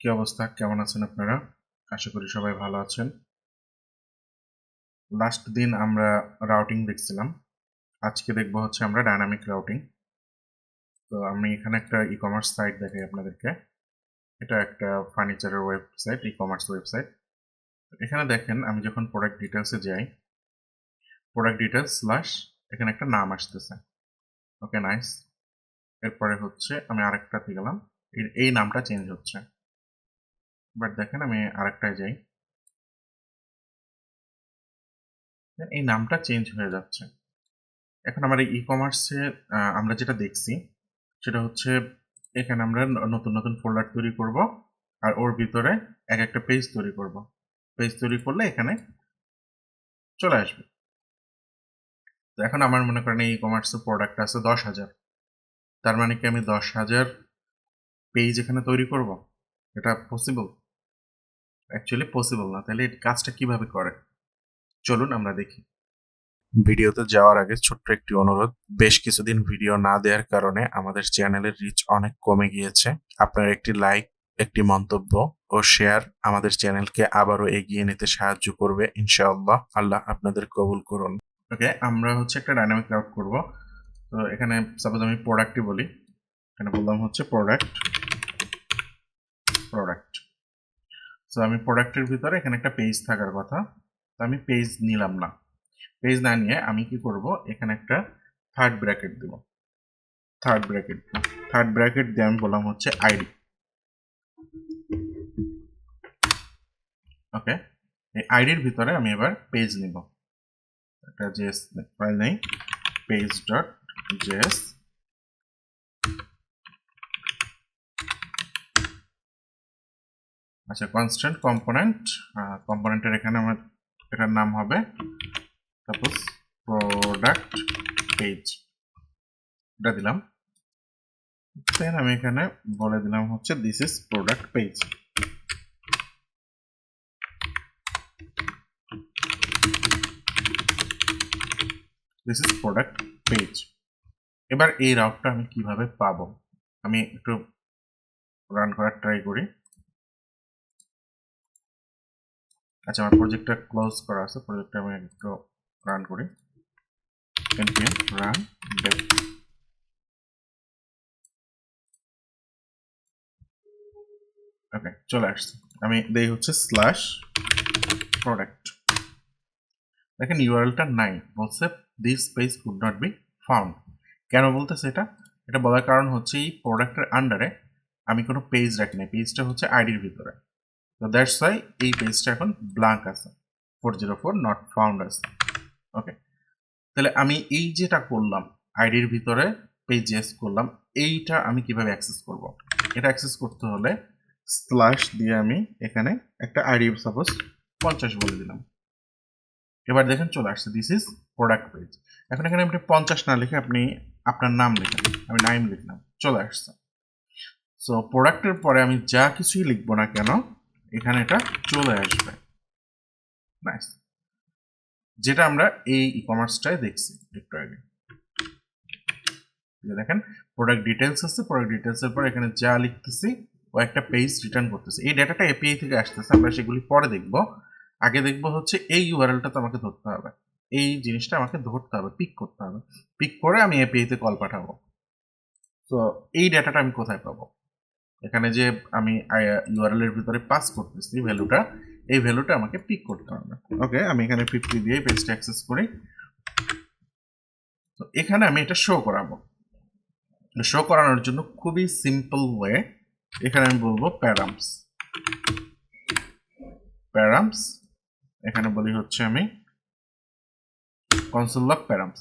কি অবস্থা, কেমন আছেন আপনারা? আশা করি সবাই ভালো আছেন। লাস্ট দিন আমরা রাউটিং দেখছিলাম। আজকে দেখব হচ্ছে আমরা ডাইনামিক রাউটিং। তো আমি এখানে একটা ই-কমার্স সাইট দেখাই আপনাদেরকে। এটা একটা ফার্নিচারের ওয়েবসাইট, ই-কমার্স ওয়েবসাইট। এখানে দেখেন আমি যখন প্রোডাক্ট ডিটেলসে যাই, প্রোডাক্ট ডিটেলস স্ল্যাশ এখানে একটা নাম আসতেছে। ওকে, নাইস। এরপরে হচ্ছে আমি আরেকটাতে গেলাম, এই নামটা চেঞ্জ হচ্ছে। বাট দেখেন আমি আরেকটায় যাই, এই নামটা চেঞ্জ হয়ে যাচ্ছে। এখন আমার এই ই-কমার্সে আমরা যেটা দেখছি সেটা হচ্ছে এখানে আমরা নতুন নতুন ফোল্ডার তৈরি করব আর ওর ভিতরে এক একটা পেজ তৈরি করব। পেজ তৈরি করলে এখানে চলে আসবে। তো এখন আমার মনে করেন এই ই-কমার্সে প্রোডাক্ট আছে 10,000, তার মানে কি আমি 10,000 পেজ এখানে তৈরি করব? এটা পসিবল? অ্যাকচুয়ালি পসিবল না। তাহলে এই কাজটা কিভাবে করে চলুন আমরা দেখি। ভিডিওতে যাওয়ার আগে ছোট্ট একটি অনুরোধ, বেশ কিছুদিন ভিডিও না দেওয়ার কারণে আমাদের চ্যানেলের রিচ অনেক কমে গিয়েছে। আপনার একটি লাইক, একটি মন্তব্য ও শেয়ার আমাদের চ্যানেলকে আবারও এগিয়ে নিতে সাহায্য করবে ইনশাআল্লাহ। আল্লাহ আপনাদের কবুল করুন। ওকে, আমরা হচ্ছে একটা ডাইনামিক রাউট করব। তো এখানে সাপোজ আমি প্রোডাক্টই বলি, এখানে বললাম হচ্ছে প্রোডাক্ট। সো আমি প্রোডাক্টের ভিতরে এখানে একটা পেজ থাকার কথা, তো আমি পেজ নিলাম না। পেজ না নিয়ে আমি কি করব, এখানে একটা থার্ড ব্র্যাকেট দেব। থার্ড ব্র্যাকেট দিয়ে আমি বললাম হচ্ছে আইডি। ওকে, এই আইডির ভিতরে আমি এবার পেজ নিব। একটা জেএস ফাইল নেই, পেজ ডট জেএস। আচ্ছা, কনস্ট্যান্ট কম্পোনেন্টের এখানে আমার এটার নাম হবে সাপোজ প্রোডাক্ট পেজ, এটা দিলাম। দেন আমি এখানে বলে দিলাম হচ্ছে this is product page. This is product page. এবার এই রাউটটা আমি কিভাবে পাবো, আমি একটু রান করার ট্রাই করি। আচ্ছা, আমার প্রজেক্টটা ক্লোজ করা আছে, প্রজেক্টটা আমি একটু রান করি। npm run dev। ওকে, চলে আসছে। আমি দেই হচ্ছে স্ল্যাশ প্রোডাক্ট। দেখেন ইউআরএলটা নাই, বলছে this page could not be found. কেন বলতেছে এটা? এটা বলার কারণ হচ্ছে এই প্রোডাক্টের আন্ডারে আমি কোনো পেজ রাখি না, পেজটা হচ্ছে আইডির ভিতরে। তো দ্যাটস ওয়াই এই পেজটা এখন ব্ল্যাঙ্ক আছে, 404 নট ফাউন্ড আছে। ওকে, তাহলে আমি এই যেটা করলাম আইডির ভিতরে পেজেস করলাম, এইটা আমি কিভাবে অ্যাক্সেস করব? এটা অ্যাক্সেস করতে হলে স্ল্যাশ দিয়ে আমি এখানে একটা আইডি সাপোজ 50 বলে দিলাম। এবার দেখেন চলে আসছে দিস ইজ প্রোডাক্ট পেজ। এখন এখানে আপনি 50 না লিখে আপনি আপনার নাম লিখেন, আমি নাইম লিখলাম, চলে আসছে। সো প্রোডাক্টের পরে আমি যা কিছুই লিখবো না কেন এখানে এটা চলে আসবে। নাইস, যেটা আমরা এই ই-কমার্সটায় দেখছি একটু আগে। দেখেন প্রোডাক্ট ডিটেলস আছে, প্রোডাক্ট ডিটেলস এর পর এখানে যা লিখতেছি ও একটা পেজ রিটার্ন করতেছে। এই ডেটাটা এপিআই থেকে আসতেছে, আমরা সেগুলি পরে দেখব। আগে দেখব হচ্ছে এই ইউআরএলটা তো আমাকে ধরতে হবে, এই জিনিসটা আমাকে ধরতে হবে, পিক করতে হবে। পিক করে আমি এপিআই তে কল পাঠাবো। তো এই ডেটাটা আমি কোথায় পাবো? এখানে যে আমি ইউআরএল এর ভিতরে পাস করতেছি ভ্যালুটা, এই ভ্যালুটা আমাকে পিক করতে হবে। ওকে, আমি এখানে 50 দিয়ে পেজটা অ্যাক্সেস করি। তো এখানে আমি এটা শো করাবো। শো করানোর জন্য খুবই সিম্পল ওয়ে, এখানে আমি বলবো প্যারামস। এখানে বলি হচ্ছে আমি কনসোল লগ প্যারামস।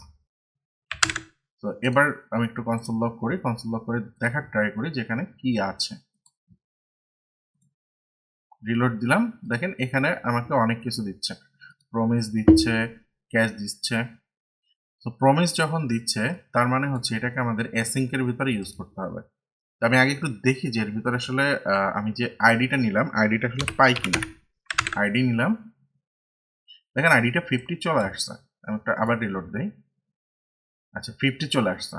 তো এবার আমি একটু কনসোল লগ করি, কনসোল লগ করে দেখার ট্রাই করি যেখানে কি আছে। রিলোড দিলাম, দেখেন এখানে আমাকে অনেক কিছু দিচ্ছে, প্রমিস দিচ্ছে, ক্যাশ দিচ্ছে। তো প্রমিস যখন দিচ্ছে তার মানে হচ্ছে এটাকে আমাদের অ্যাসিঙ্কের ভিতরে ইউজ করতে হবে। তো আমি আগে একটু দেখি যে এর ভিতরে আসলে আমি যে আইডিটা নিলাম আইডিটা আসলে পাই কিনা। আইডি নিলাম, দেখেন আইডিটা 50 চলে আসছে। আমি একটা আবার রিলোড দিই। আচ্ছা, 50 চলে আসছে,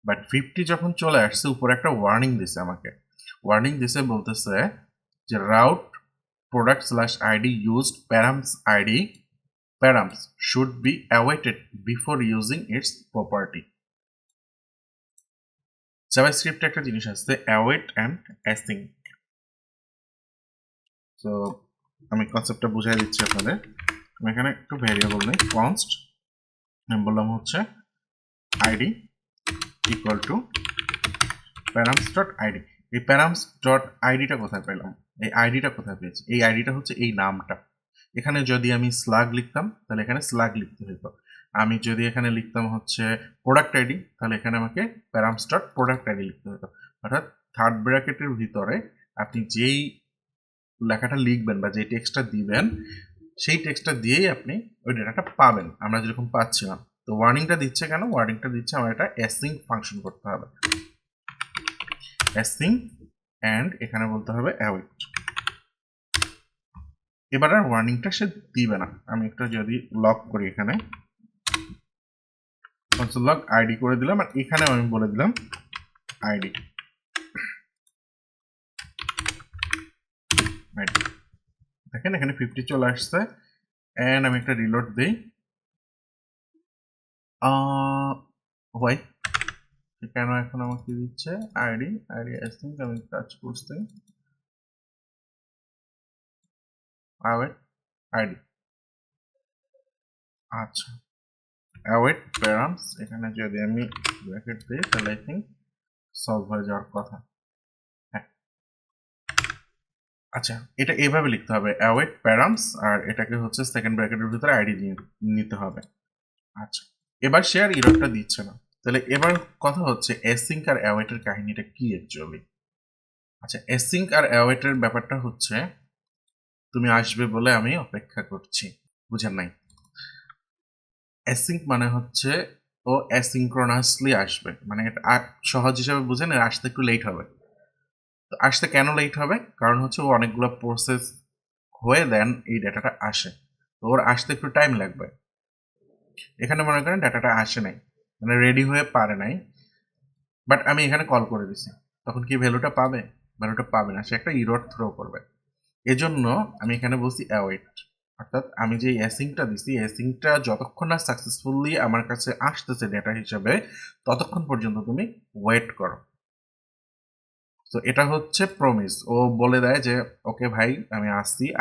বাট 50 যখন চলে আসছে উপরে একটা ওয়ার্নিং দিছে আমাকে ওয়ার্নিং দিছে বলতেছে যে route product slash ID used params ID params should be awaited before using its property. জাভাস্ক্রিপ্টে একটা জিনিস আছে await and async. সো আমি কনসেপ্টটা বুঝাই দিচ্ছি আপনাদের। আমি এখানে একটু ভ্যারিয়েবল নেই, const আমি বললাম হচ্ছে id equal to params.id। এই params.id টা কোথায় পেলাম? এই আইডিটা কোথায় পেয়েছি? এই আইডিটা হচ্ছে এই নামটা। এখানে যদি আমি স্লাগ লিখতাম তাহলে এখানে স্লাগ লিখতে হতো। আমি যদি এখানে লিখতাম হচ্ছে প্রোডাক্ট আইডি তাহলে এখানে আমাকে প্যারামস ডট প্রোডাক্ট আইডি লিখতে হতো। অর্থাৎ থার্ড ব্র্যাকেটের ভিতরে আপনি যেই লেখাটা লিখবেন বা যে টেক্সটটা দিবেন সেই টেক্সটটা দিয়েই আপনি ওই ডেটাটা পাবেন, আমরা যেরকম পাচ্ছিলাম। তো ওয়ার্নিংটা দিচ্ছে কেন? ওয়ার্নিংটা দিচ্ছে আমার এটা অ্যাসিঙ্ক ফাংশন করতে হবে, অ্যাসিঙ্ক অ্যান্ড এখানে বলতে হবে অ্যাওয়েট। এবার আর ওয়ার্নিংটা সে দিবে না। আমি একটা যদি লক করি এখানে কনসোল লগ আইডি করে দিলাম, আর এখানে আমি বলে দিলাম আইডি। দেখেন এখানে 50 চলে আসছে। এন্ড আমি একটা রিলোড দেই। হোয়াই কেন এখন আমাকে দিচ্ছে আইডি অ্যাসিঙ্ক? আমি কাজ করছি আইডি। আচ্ছা await params এখানে যদি আমি ব্র্যাকেট দিই তাহলে আই থিঙ্ক সলভ হয়ে যাওয়ার কথা। হ্যাঁ আচ্ছা, এটা এইভাবে লিখতে হবে await params, আর এটাকে হচ্ছে সেকেন্ড ব্র্যাকেটের ভিতরে আইডি নিতে হবে। আচ্ছা, এবার সে আর ইররটা দিচ্ছে না। তাহলে এবার কথা হচ্ছে অ্যাসিঙ্ক আর await এর কাহিনীটা কি অ্যাকচুয়ালি? আচ্ছা, অ্যাসিঙ্ক আর await এর ব্যাপারটা হচ্ছে তুমি আসবে বলে আমি অপেক্ষা করছি। বুঝেন নাই? অ্যাসিঙ্ক মানে হচ্ছে ও অ্যাসিঙ্ক্রোনাসলি আসবে, মানে এটা সহজ হিসাবে বুঝেন, আসতে একটু লেট হবে। তো আসতে কেন লেট হবে? কারণ হচ্ছে ও অনেকগুলো প্রসেস হয়ে দেন এই ডাটাটা আসে, তো ওর আসতে একটু টাইম লাগবে। এখানে মনে করেন ডাটাটা আসে নাই, মানে রেডি হয়ে পারে নাই, বাট আমি এখানে কল করে দিছি, তখন কি ভ্যালুটা পাবে? ভ্যালুটা পাবে না, সে একটা ইরর থ্রো করবে। এজন্য আমি এখানে বলছি অ্যাওয়েট, অর্থাৎ আমি যে অ্যাসিংটা দিছি অ্যাসিংটা যতক্ষণ না সাকসেসফুলি আমার কাছে আসতেছে ডেটা হিসেবে ততক্ষণ পর্যন্ত তুমি ওয়েট করো। তো এটা হচ্ছে প্রমিস। ও বলে দেয় যে ওকে ভাই আমি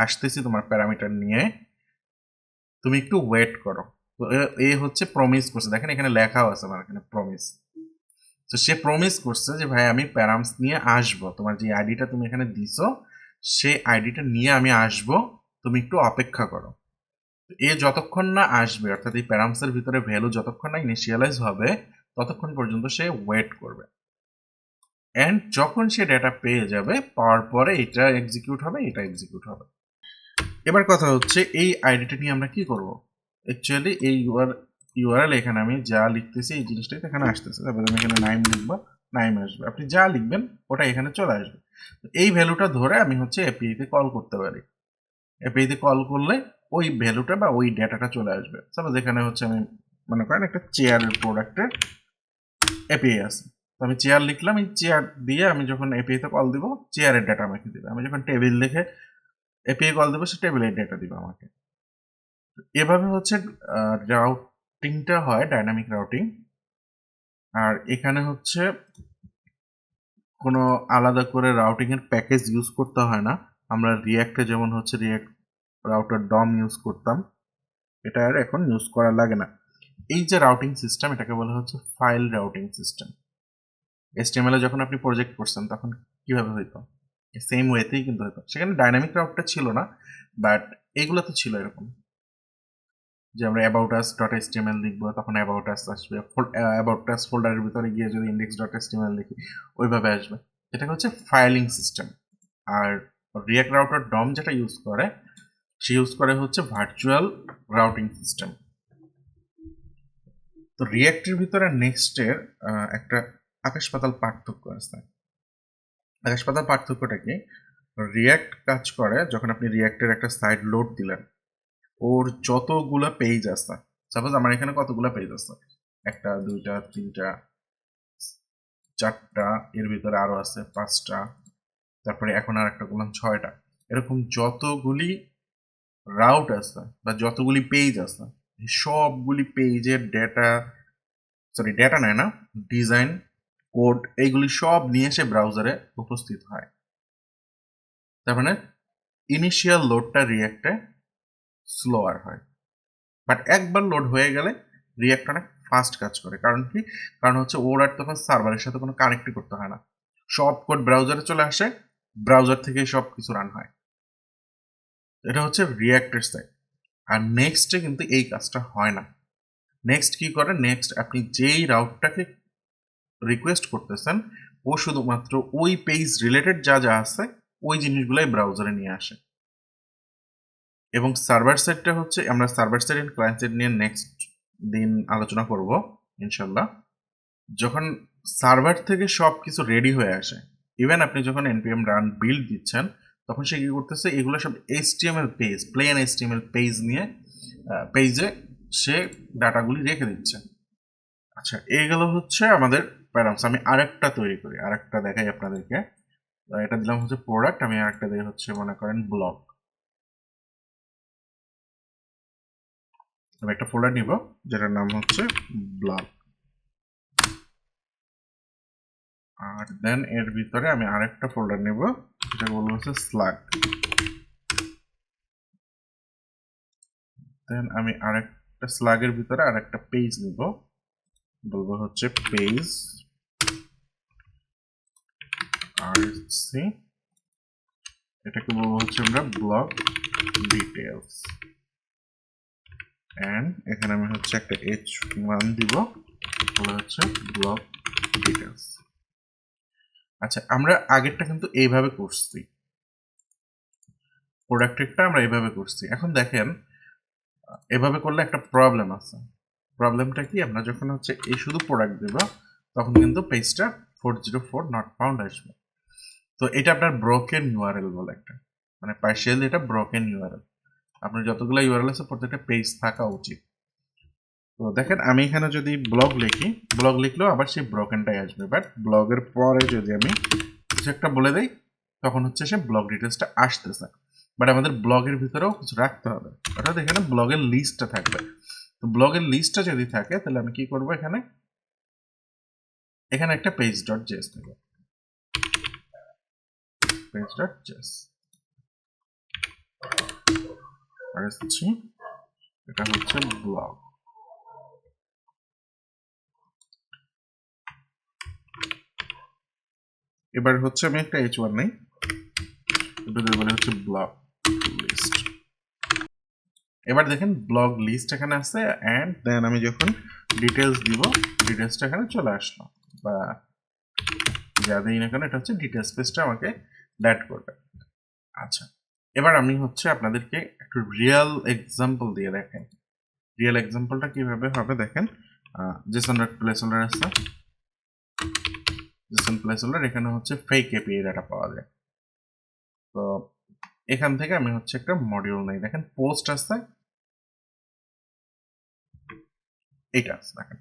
আসতেছি তোমার প্যারামিটার নিয়ে, তুমি একটু ওয়েট করো। তো এ হচ্ছে প্রমিস করছে, দেখেন এখানে লেখাও আছে আমার এখানে প্রমিস। তো সে প্রমিস করছে যে ভাই আমি প্যারামস নিয়ে আসবো, তোমার যে আইডিটা তুমি এখানে দিছো সেই আইডিটা নিয়ে আমি আসবো, তুমি একটু অপেক্ষা করো। এ যতক্ষণ না আসবে, অর্থাৎ এই প্যারামসের ভিতরে ভ্যালু যতক্ষণ না ইনিশিয়ালাইজ হবে ততক্ষণ পর্যন্ত সে ওয়েট করবে। এন্ড যখন সে ডেটা পেয়ে যাবে, পাওয়ার পরে এটা এক্সিকিউট হবে, এটা এক্সিকিউট হবে। এবার কথা হচ্ছে এই আইডিটা নিয়ে আমরা কি করব? অ্যাকচুয়ালি এই ইউআরএল এখানে আমি যা লিখতেছি এই জিনিসটাই এখানে আসতেছে। তারপরে আমি এখানে নাইম লিখবো, নাইম আসবে। আপনি যা লিখবেন ওটা এখানে চলে আসবে। এই ভ্যালুটা ধরে আমি হচ্ছে এপিআই তে কল করতে পারি। এপিআই তে কল করলে ওই ভ্যালুটা বা ওই ডেটাটা চলে আসবে। সাপোজ এখানে হচ্ছে আমি মনে করেন একটা চেয়ারের প্রোডাক্টের এপিআই আছে, তো আমি চেয়ার লিখলাম, এই চেয়ার দিয়ে আমি যখন এপিআই তে কল দিব চেয়ারের ডেটা আমাকে দিবে। আমি যখন টেবিল লিখে এপিআই কল দেবো সে টেবিলের ডেটা দিবে আমাকে। এভাবে হচ্ছে রাউটিংটা হয়, ডাইনামিক রাউটিং। আর এখানে হচ্ছে কোনো আলাদা করে রাউটিং এর প্যাকেজ ইউজ করতে হয় না। আমরা রিয়াক্টে যেমন হচ্ছে রিয়াক্ট রাউটার ডম ইউজ করতাম, এটা আর এখন ইউজ করা লাগে না। এই যে রাউটিং সিস্টেম এটাকে বলা হচ্ছে ফাইল রাউটিং সিস্টেম। HTML এ যখন আপনি প্রজেক্ট করছেন তখন কিভাবে হইতো? সেম ওয়েতেই কিন্তু হইতো। সেখানে ডাইনামিক রাউটটা ছিল না, বাট এইগুলো তো ছিল এরকম যে আমরা অ্যাবাউট আস ডট এচটিএমএল লিখবো, তখন অ্যাবাউট আস আসবে, অ্যাবাউট আস ফোল্ডারের ভিতরে গিয়ে যদি ইন্ডেক্স ডট এচটিএমএল লিখি ওইভাবে আসবে। এটা হচ্ছে ফাইলিং সিস্টেম। আর রিয়াক্ট রাউটার ডম যেটা ইউজ করে সে ইউজ করে হচ্ছে ভার্চুয়াল রাউটিং সিস্টেম। তো রিয়াক্টের ভিতরে নেক্সটের একটা আকাশ পাতাল পার্থক্য আছে। আকাশ পাতাল পার্থক্যটা কি? রিয়াক্ট কাজ করে যখন আপনি রিয়াক্টের একটা সাইট লোড দিলেন, ওর যতগুলা পেজ আছে, সাপোজ আমার এখানে কতগুলা পেজ আছে, 1টা 2টা 3টা 4টা, এর ভিতরে আরো আছে 5টা তারপরে এখন আর একটা করলাম 6টা। এরকম যতগুলি রাউট আছে বা যতগুলি পেজ আছে সবগুলি পেজের ডেটা নেয় না, ডিজাইন, কোড, এইগুলি সব নিয়ে এসে ব্রাউজারে উপস্থিত হয়। তার মানে ইনিশিয়াল লোডটা রিঅ্যাক্টে স্লোয়ার হয়, বাট একবার লোড হয়ে গেলে রিঅ্যাক্ট অনেক ফাস্ট কাজ করে। কারণ কি? কারণ হচ্ছে ওর আর তখন সার্ভারের সাথে কোনো কানেক্টই করতে হয় না, সব কোড ব্রাউজারে চলে আসে, ব্রাউজার থেকে সব কিছু রান হয়। এটা হচ্ছে রিঅ্যাক্টের সাইড। আর নেক্সটে কিন্তু এই কাজটা হয় না। নেক্সট কি করে? নেক্সট আপনি যেই রাউটটাকে রিকোয়েস্ট করতেছেন ও শুধুমাত্র ওই পেজ রিলেটেড যা যা আছে ওই জিনিসগুলাই ব্রাউজারে নিয়ে আসে। এবং সার্ভার সাইডটা হচ্ছে, আমরা server side and client side নিয়ে নেক্সট দিন আলোচনা করব ইনশাল্লাহ। যখন সার্ভার থেকে সব কিছু রেডি হয়ে আসে, ইভেন আপনি যখন npm রান বিল্ড দিচ্ছেন তখন সে কি করতেছে, এগুলো সব HTML page, plain HTML page নিয়ে পেজে সে ডাটাগুলি রেখে দিচ্ছে। আচ্ছা, এইগুলো হচ্ছে আমাদের প্যারামস। আমি আরেকটা তৈরি করি, আরেকটা দেখাই আপনাদেরকে। এটা দিলাম হচ্ছে প্রোডাক্ট, আমি আরেকটা দিই হচ্ছে মনে করেন ব্লগ। আমি একটা ফোল্ডার নিব যেটার নাম হচ্ছে ব্লগ, আর দেন এর ভিতরে আমি আরেকটা ফোল্ডার নিব যেটা বলবো হচ্ছে স্লাগ। দেন আমি আরেকটা স্লাগের ভিতরে আরেকটা পেজ নিব, বলবো হচ্ছে পেজ আরসি, এটাকে বলবো হচ্ছে আমরা ব্লগ ডিটেলস। এন্ড এখানে আমি হচ্ছে একটা h1 দিব, বলা হচ্ছে ব্লগ ডিটেলস। আচ্ছা, আমরা আগেরটা কিন্তু এইভাবে করছি, প্রোডাক্টেরটা আমরা এইভাবে করছি। এখন দেখেন এভাবে করলে একটা প্রবলেম আছে। প্রবলেমটা কি? আমরা যখন হচ্ছে এই শুধু প্রোডাক্ট দেব তখন কিন্তু পেজটা 404 নট ফাউন্ড আসবে। তো এটা আপনার ব্রোকেন ইউআরএল বলে একটা, মানে পার্শিয়ালি এটা ব্রোকেন ইউআরএল। আপনার যতগুলো ইউআরএল আছে প্রত্যেকটা পেজ থাকা উচিত। তো দেখেন আমি এখানে যদি ব্লগ লিখি, ব্লগ লিখলেও আবার সেই ব্রোকেনটাই আসবে, বাট ব্লগের পরে যদি আমি কিছু একটা বলে দেই তখন হচ্ছে সে ব্লগ ডিটেলসটা আসতেছে। বাট আমাদের ব্লগের ভিতরেও কিছু রাখতে হবে, অর্থাৎ এখানে ব্লগের লিস্টটা থাকবে। তো ব্লগের লিস্টটা যদি থাকে তাহলে আমি কি করব, এখানে একটা পেজ ডট জেএস থাকবে, পেজ ডট জেএস। আর হচ্ছে এটা হচ্ছে ব্লগ। এবার হচ্ছে আমি একটা h1 নেই, এটা বলে হচ্ছে ব্লগ লিস্ট। এবার দেখেন ব্লগ লিস্ট এখানে আছে, এন্ড দেন আমি যখন ডিটেলস দিব ডিটেলসটা এখানে চলে আসলো, বা যা দিই না কেন এটা হচ্ছে ডিটেলস পেজটা আমাকে অ্যাড করবে। আচ্ছা, এবার আমি হচ্ছে আপনাদেরকে একটু রিয়েল এক্সাম্পল দিয়ে দেখাই। রিয়েল এক্সাম্পলটা কিভাবে হবে দেখেন। জেসন প্লেসহোল্ডার আছে, জেসন প্লেসহোল্ডার, এখানে হচ্ছে ফেক এপিআই ডাটা পাওয়া যায়। তো এখান থেকে আমি হচ্ছে একটা মডিউল নেই, দেখেন পোস্ট আছে, এটা আছে দেখেন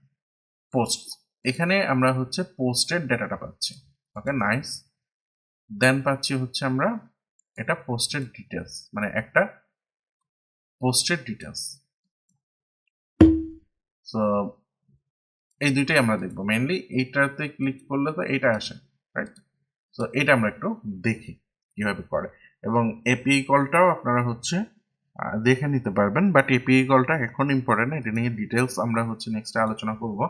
পোস্ট। এখানে আমরা হচ্ছে পোস্টের ডেটাটা পাচ্ছি। ওকে, নাইস। দেন পাচ্ছি হচ্ছে আমরা এটা পোস্টের ডিটেলস, মানে একটা পোস্টের ডিটেলস। সো এই দুইটাই আমরা দেখবো মেইনলি। এইটাতে ক্লিক করলে তো এটা আসে, রাইট? সো এটা আমরা একটু দেখি কিভাবে করে, এবং এপিআই কলটাও আপনারা হচ্ছে দেখে নিতে পারবেন, বাট এপিআই কলটা এখন ইম্পর্টেন্ট, এটা নিয়ে ডিটেলস আমরা হচ্ছে নেক্সটে আলোচনা করব।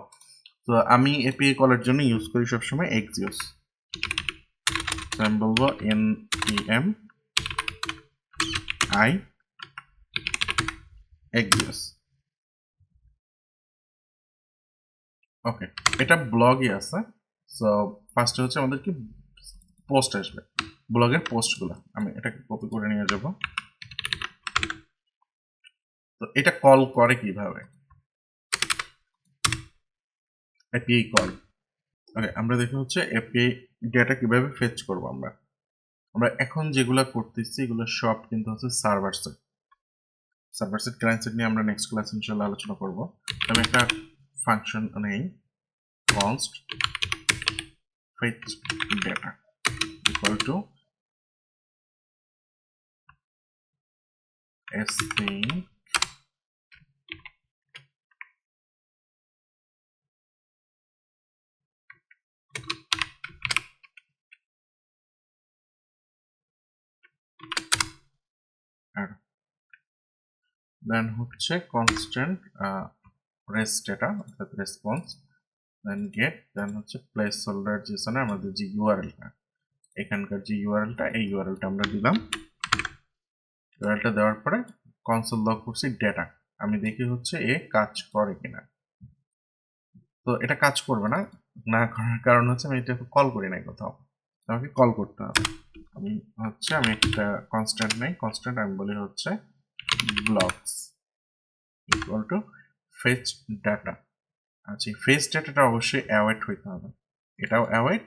তো আমি এপিআই কলের জন্য ইউজ করি সবসময় এক্সিওস। আমি বলবো npm i এক্সিওস। ওকে, এটা ব্লগই আছে। সো ফার্স্টে হচ্ছে আমাদের কি পোস্ট আসবে, ব্লগের পোস্টগুলো আমি এটাকে কপি করে নিয়ে যাব। তো এটা কল করে কিভাবে, এপিআই কল। ওকে, আমরা দেখি হচ্ছে এপিআই ডেটা কিভাবে ফেচ করব। আমরা এখন যেগুলো করতেছি এগুলো সব কিন্তু হচ্ছে server side. Server side client side নিয়ে আমরা নেক্সট ক্লাস ইনশাআল্লাহ আলোচনা করব। আমি একটা ফাংশন নেই, const fetch data equal to async দেন হচ্ছে কনস্ট্যান্ট রেস্ট ডেটা অর্থাৎ রেসপন্স দেন গেট দেন হচ্ছে প্লেস হোল্ডার জেসনে আমাদের যে ইউআরএলটা এখানকার যে ইউআরএলটা এই ইউআরএলটা আমরা দিলাম ইউআরএলটা দেওয়ার পরে কনসোল লগ করছি ডেটা আমি দেখি হচ্ছে এ কাজ করে কিনা তো এটা কাজ করবে না না করার কারণ হচ্ছে আমি এটা কল করি নাই কোথাও আমাকে কল করতে হবে আমি একটা কনস্ট্যান্ট নেই কনস্ট্যান্ট আমি বলি হচ্ছে blocks equal to face data আচ্ছা ফেচ ডাটাটা অবশ্যই অ্যাওয়েট হইতে হবে এটাও অ্যাওয়েট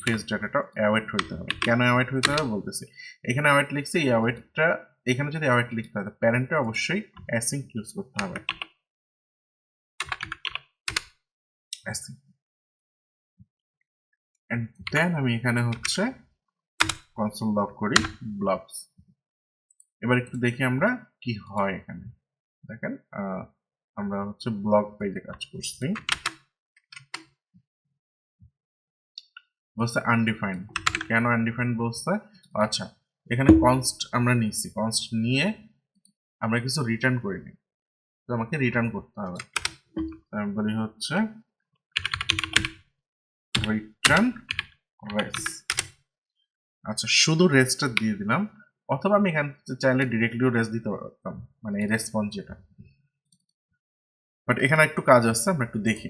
ফেচ ডাটাটাও অ্যাওয়েট হইতে হবে কেন অ্যাওয়েট হইতে হবে বলতেছি এখানে অ্যাওয়েট লিখছি এই অ্যাওয়েটটা এখানে যদি অ্যাওয়েট লিখতে হয় প্যারেন্টটা অবশ্যই অ্যাসিঙ্ক ইউজ করতে হবে অ্যাসিঙ্ক এন্ড দেন আমি এখানে হচ্ছে কনসোল লগ করি ব্লকস এবার একটু দেখি আমরা কি হয় এখানে দেখেন আমরা হচ্ছে ব্লগ পেজে কাজ করছি বলছে আনডিফাইন্ড কেন আনডিফাইন্ড বলছে আচ্ছা এখানে কনস্ট আমরা নিচ্ছি কনস্ট নিয়ে আমরা কিছু রিটার্ন করিনি তো আমাকে রিটার্ন করতে হবে আমি বলি হচ্ছে রিটার্ন রেস আচ্ছা শুধু রেসটা দিয়ে দিলাম অথবা আমি এখান চাইলে ডিরেক্টলিও রেস দিতে পারতাম মানে এই রেসপন্স যেটা বাট এখানে একটু কাজ আছে আমরা একটু দেখি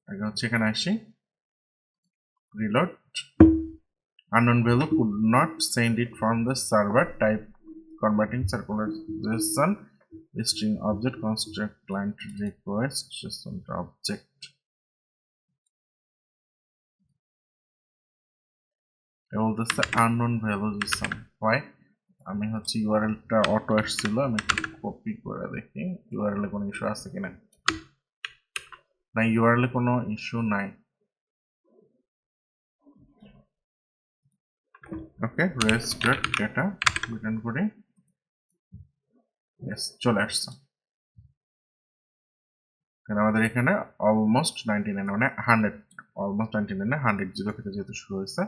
আগে হচ্ছে এখানে আসি reload unknown value could not send it from the server type converting circularization string object construct client request json object এবং the unknown value json why আমি হচ্ছে ইউআরএলটা অটো আসছিল আমি একটু কপি করে দেখি ইউআরএল এ কোনো ইস্যু আছে কিনা না ইউআরএল এ কোনো ইস্যু নাই ওকে রেস্ট ডট ডেটা রিটার্ন করি यस চলে আসছে কারণ আমাদের এখানে অলমোস্ট 99 মানে 100 অলমোস্ট 99 না 100 জিরো থেকে যেহেতু শুরু হয়েছে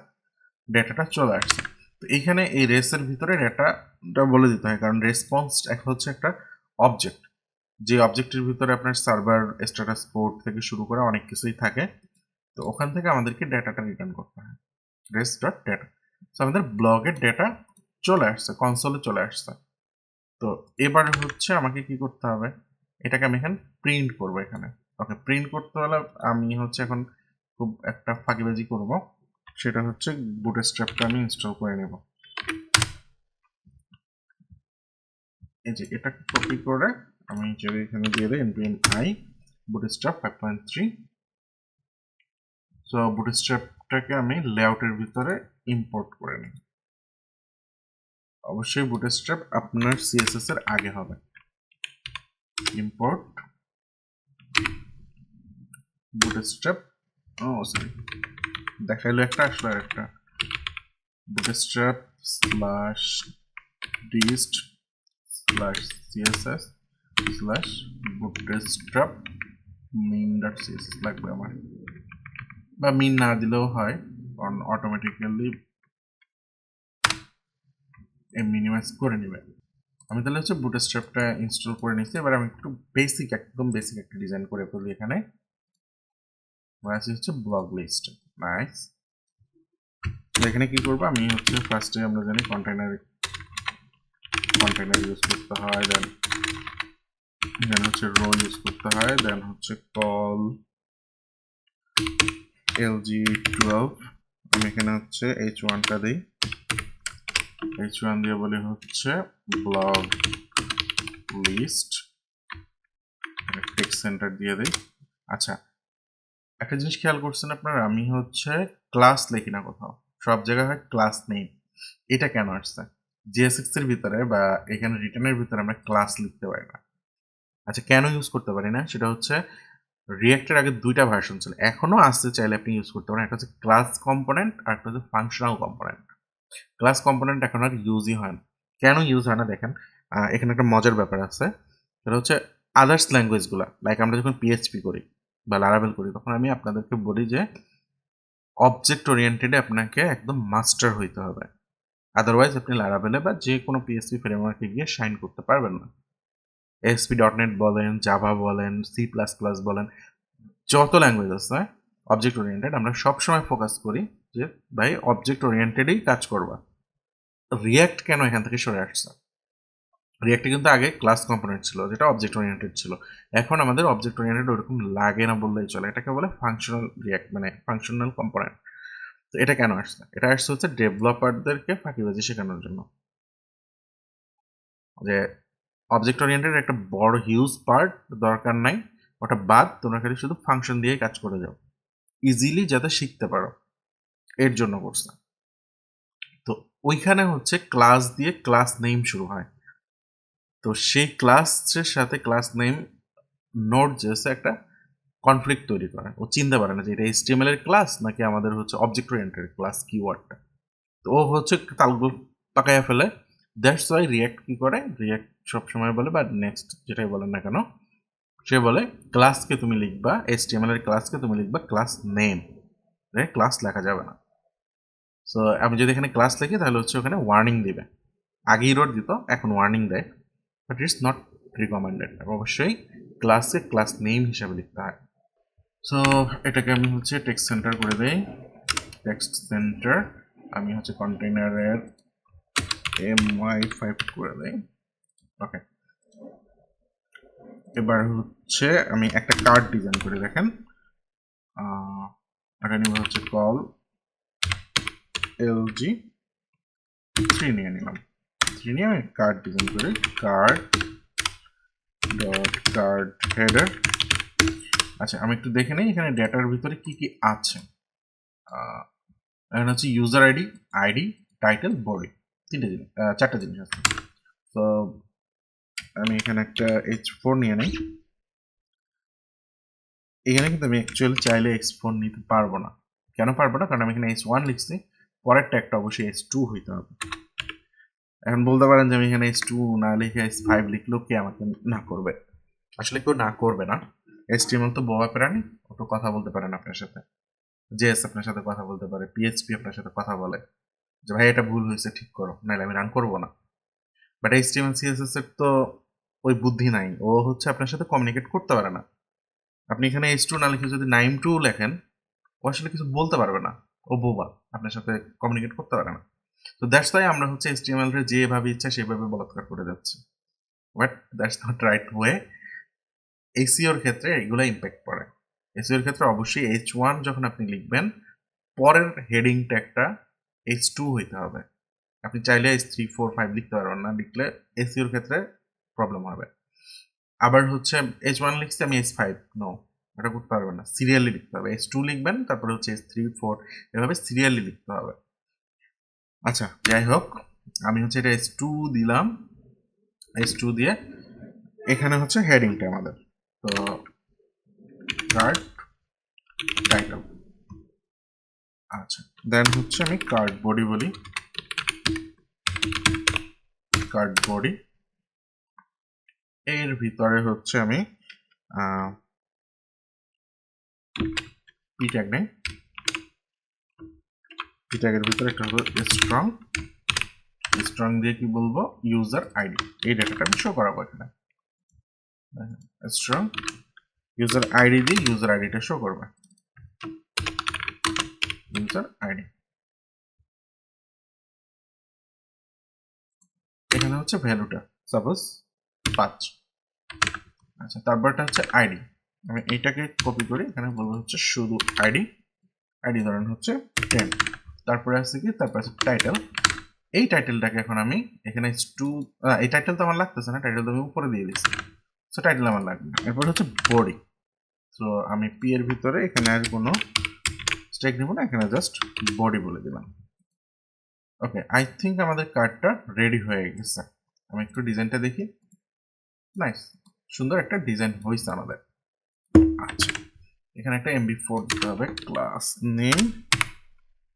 ডেটাটা চলে আসছে তো এখানে এই রেসের ভিতরে ডেটাটা বলে দিতে হয় কারণ রেসপন্স একটা হচ্ছে একটা অবজেক্ট যে অবজেক্টের ভিতরে আপনার সার্ভার স্ট্যাটাস পোর্ট থেকে শুরু করে অনেক কিছুই থাকে তো ওখান থেকে আমাদেরকে ডেটাটা রিটার্ন করতে হয় রেস ডট ডেটা তো আমাদের ব্লগের ডেটা চলে আসছে কনসোলে চলে আসছে তো এবার হচ্ছে আমাকে কি করতে হবে এটাকে আমি এখন প্রিন্ট করব এখানে ওকে প্রিন্ট করতে হলে আমি হচ্ছে এখন খুব একটা ফাঁকিবাজি করব সেটা হচ্ছে বুটস্ট্র্যাপটা আমি ইনস্টল করে নেব এই যে এটা কপি করে আমি যদি এখানে দিয়ে দেই npm i bootstrap 5.3 সো বুটস্ট্র্যাপটাকে আমি লেআউটের ভিতরে ইম্পোর্ট করে নিই অবশ্যই বুটস্ট্র্যাপ আপনার সিএসএস এর আগে হবে ইম্পোর্ট বুটস্ট্র্যাপ ও সরি দেখাইলো একটা আসলে একটা bootstrap /dist /css /bootstrap min.css লাগবে আমার বা min না দিলেও হয় কারণ অটোমেটিক্যালি মিনিমাইজ করে নেবে আমি তাহলে হচ্ছে বুটস্ট্র্যাপটা ইনস্টল করে নিচ্ছি এবার আমি একটু একদম বেসিক একটা ডিজাইন করে ফেলি এখানে হচ্ছে ব্লগ লিস্ট নাইস এখানে কি করবো আমি হচ্ছে ফার্স্টে আমরা জানি কন্টেইনার ইউজ করতে হয় দেন হচ্ছে রো ইউজ করতে হয় দেন হচ্ছে কল lg12 আমি এখানে হচ্ছে h1টা দিই h1 দিয়ে বলি হচ্ছে ব্লগ লিস্ট টেক্সট সেন্টার দিয়ে দিই আচ্ছা একটা জিনিস খেয়াল করছেন আপনারা আমি হচ্ছে ক্লাস লিখি না কোথাও সব জায়গায় হয় ক্লাস নেই এটা কেন আসছে JSX এর ভিতরে বা এখানে রিটার্নের ভিতরে আমরা ক্লাস লিখতে পারি না আচ্ছা কেন ইউজ করতে পারি না সেটা হচ্ছে রিঅ্যাক্টের আগে দুইটা ভার্সন ছিল এখনো আসছে চাইলে আপনি ইউজ করতে পারেন একটা হচ্ছে ক্লাস কম্পোনেন্ট আর একটা হচ্ছে ফাংশনাল কম্পোনেন্ট ক্লাস কম্পোনেন্ট এখন আর ইউজই হয় না কেন ইউজ হয় না দেখেন এখানে একটা মজার ব্যাপার আছে, সেটা হচ্ছে আদার্স ল্যাঙ্গুয়েজগুলো, লাইক আমরা যখন পিএইচপি করি বা লারাভেল করি, তখন আমি আপনাদেরকে বলি যে অবজেক্ট ওরিয়েন্টেডে আপনাকে একদম মাস্টার হইতে হবে, আদারওয়াইজ আপনি লারাভেলে বা যে কোনো পিএইচপি ফ্রেমওয়ার্কে গিয়ে শাইন করতে পারবেন না। ASP.NET বলেন, জাভা বলেন, C++ বলেন, যত ল্যাঙ্গুয়েজ আছে অবজেক্ট ওরিয়েন্টেড, আমরা সবসময় ফোকাস করি যে ভাই অবজেক্ট ওরিয়েন্টেডেই কাজ করবা। রিয়াক্ট কেন এখান থেকে সরে আসছে? রিয়াক্টে কিন্তু আগে ক্লাস কম্পোনেন্ট ছিল, যেটা অবজেক্ট ওরিয়েন্টেড ছিল। এখন আমাদের অবজেক্ট ওরিয়েন্টেড ওরকম লাগে না বললেই চলে, এটাকে বলে ফাংশনাল রিয়াক্ট, মানে ফাংশনাল কম্পোনেন্ট। তো এটা কেন আসছে? এটা আসছে হচ্ছে ডেভেলপারদেরকে ফাঁকিবাজি শেখানোর জন্য, যে অবজেক্ট ওরিয়েন্টেড একটা বড় হিউজ পার্ট দরকার নাই, ওটা বাদ, তোমরা খালি শুধু ফাংশন দিয়ে কাজ করে যাও, ইজিলি যাতে শিখতে পারো, এর জন্য করছে। তো ওইখানে হচ্ছে ক্লাস দিয়ে ক্লাস নেম শুরু হয়। তো সেই ক্লাসের সাথে ক্লাস নেম নোড যে একটা কনফ্লিক্ট তৈরি করে, ও চিনতে পারে না যে এটা HTML এর ক্লাস নাকি আমাদের হচ্ছে অবজেক্ট ওরিয়েন্টেড ক্লাস কিওয়ার্ডটা। তো ও হচ্ছে তালগুলো পাকাইয়া ফেলে। দ্যাটস ওয়াই রিয়াক্ট কি করে, রিয়াক্ট সবসময় বলে, বা নেক্সট যেটাই বলেন না কেন, সে বলে ক্লাসকে তুমি লিখবা, HTML এর ক্লাসকে তুমি লিখবা ক্লাস নেম, ক্লাস লেখা যাবে না। সো আমি যদি এখানে ক্লাস লিখি তাহলে হচ্ছে ওখানে ওয়ার্নিং দিবে, আগে ইরোড দিত, এখন ওয়ার্নিং দেয়, বাট ইটস নট রিকমেন্ডেড। অবশ্যই ক্লাসে ক্লাস নেম হিসাবে লিখতে হয়। সো এটাকে আমি হচ্ছে টেক্সট সেন্টার করে দেই, টেক্সট সেন্টার, আমি হচ্ছে কন্টেইনারের my5 করে দেই। ওকে, এবার হচ্ছে আমি একটা কার্ড ডিজাইন করে, দেখেন এটা নিব হচ্ছে কল LG3 নিয়ে নিলাম, 3 নিয়ে আমি কার্ড ডিজাইন করি, কার্ড ডট কার্ড হেডার। আচ্ছা, আমি একটু দেখে নিই এখানে ডেটার ভিতরে কি কি আছে। এখানে হচ্ছে ইউজার আইডি, টাইটেল, বডি, চারটা জিনিস আছে। তো আমি এখানে একটা H4 নিয়ে নিই। এখানে কিন্তু আমি অ্যাকচুয়ালি চাইলে H4 নিতে পারবো না। কেন পারবো না? কারণ আমি এখানে H1 লিখছি, পরের ট্যাগটা অবশ্যই H2 হইতে হবে। এখন বলতে পারেন যে আমি এখানে H2 না লিখে H5 লিখলেও কে আমাকে না করবে? আসলে কেউ না করবে না। HTML তো বোবা প্রাণী, ও তো কথা বলতে পারেন আপনার সাথে, JS আপনার সাথে কথা বলতে পারে, PHP আপনার সাথে কথা বলে যে ভাই এটা ভুল হয়েছে, ঠিক করো, নাহলে আমি রান করবো না। বাট HTML CSS এর তো ওই বুদ্ধি নাই, ও হচ্ছে আপনার সাথে কমিউনিকেট করতে পারে না। আপনি এখানে H2 না লিখে যদি নাইম2 লেখেন, ও আসলে কিছু বলতে পারবে না, ও বোবা, আপনার সাথে কমিউনিকেট করতে পারে না। তো দ্যাটস ওয়াই আমরা হচ্ছে HTML রে যেভাবে ইচ্ছা সেভাবে বলাৎকার করে যাচ্ছি, but that's not right way. এসইওর ক্ষেত্রে এগুলো ইম্প্যাক্ট পড়ে। এসইওর ক্ষেত্রে অবশ্যই H1 যখন আপনি লিখবেন, পরের হেডিং ট্যাগটা H2 হইতে হবে। আপনি চাইলে H3, 4, 5 লিখতে পারবেন না, লিখলে এসইওর ক্ষেত্রে প্রবলেম হবে। আবার হচ্ছে H1 লিখছি আমি H5, নো, এটা করতে পারবেন না, সিরিয়ালি লিখতে হবে। H2 লিখবেন, তারপরে হচ্ছে H3, 4, এভাবে সিরিয়ালি লিখতে হবে। আচ্ছা, যাই হোক, আমি হচ্ছে এটা H2 দিলাম, H2 দিয়ে এখানে হচ্ছে হেডিংটা আমাদের, তো কার্ড টাইটেল। আচ্ছা, দেন হচ্ছে আমি কার্ড বডি বলি, কার্ড বডি এর ভিতরে হচ্ছে আমি পি ট্যাগ নেই, পি ট্যাগের ভিতরে একটা হলো স্ট্রং দিয়ে কি বলবো, ইউজার আইডি, এই ডেটাটা আমি শো করাবো এখানে। স্ট্রং ইউজার আইডি দিয়ে ইউজার আইডিটা শো করবে, ইউজার আইডি। এখানে হচ্ছে ভ্যালুটা সাপোজ 5। আচ্ছা, তারপরটা হচ্ছে আইডি, আমি এইটাকে কপি করি, এখানে বলবো হচ্ছে শুধু আইডি ধরেন হচ্ছে 10। তারপরে আছে কি, তারপরে আছে টাইটেল, এই টাইটেলটাকে এখন আমি এখানে এই টাইটেল তো আমার লাগতেছে না, টাইটেল তো আমি উপরে দিয়ে দিচ্ছি, সো টাইটেল আমার লাগবে না। এরপর হচ্ছে বডি, সো আমি পি এর ভিতরে এখানে আর কোনো স্ট্যাক নেব না, এখানে জাস্ট বডি বলে দিলাম। ওকে, আই থিঙ্ক আমাদের কার্ডটা রেডি হয়ে গেছে। আমি একটু ডিজাইনটা দেখি, নাইস, সুন্দর একটা ডিজাইন হয়েছে আমাদের। আচ্ছা, এখানে একটা MB4 দিতে হবে, ক্লাস নেম